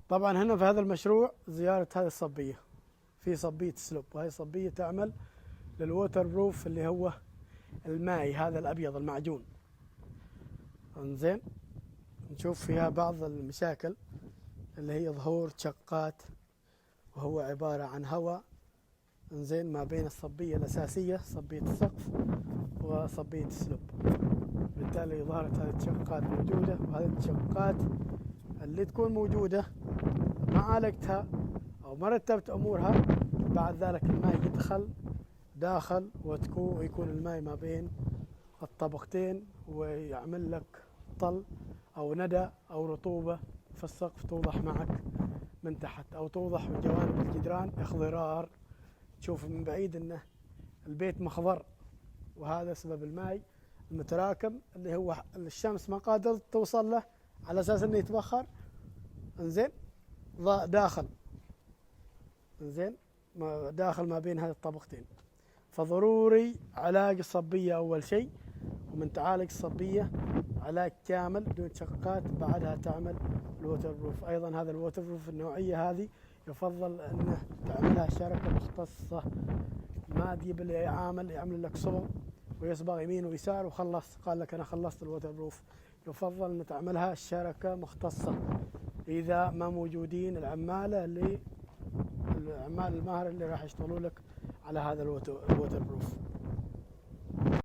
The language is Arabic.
طبعا هنا في هذا المشروع زيارة هذه الصبية، في صبية سلوب، وهي صبية تعمل للووتر بروف اللي هو الماي هذا الأبيض المعجون. انزين، نشوف فيها بعض المشاكل اللي هي ظهور شقات، وهو عبارة عن هواء انزين ما بين الصبية الأساسية صبية السقف وصبية السلوب. بالتالي ظهرت هذه الشقات موجودة، وهذه الشقات اللي تكون موجودة ما عالجتها أو ما رتبت أمورها، بعد ذلك الماء يدخل داخل ويكون الماء ما بين الطبقتين، ويعمل لك طل أو ندى أو رطوبة في السقف توضح معك من تحت، أو توضح من جوانب الجدران اخضرار، تشوف من بعيد أنه البيت مخضر، وهذا سبب الماء المتراكم اللي هو الشمس ما قادرة توصل له على أساس أنه يتبخر انزين داخل، انزين داخل ما بين هذه الطبقتين. فضروري علاج الصبية أول شيء، ومن تعالج الصبية علاج كامل بدون شقات، بعدها تعمل الووتر بروف. أيضا هذا الووتر بروف النوعية هذه يفضل أنه تعملها شركة مختصة، ما تجيب لي عامل يعمل لك صبغ ويصبغ يمين ويسار وخلص قال لك أنا خلصت الووتر بروف. يفضل أن تعملها شركة مختصة إذا ما موجودين العمال الماهر اللي راح يشتغلوا لك على هذا الووتر بروف.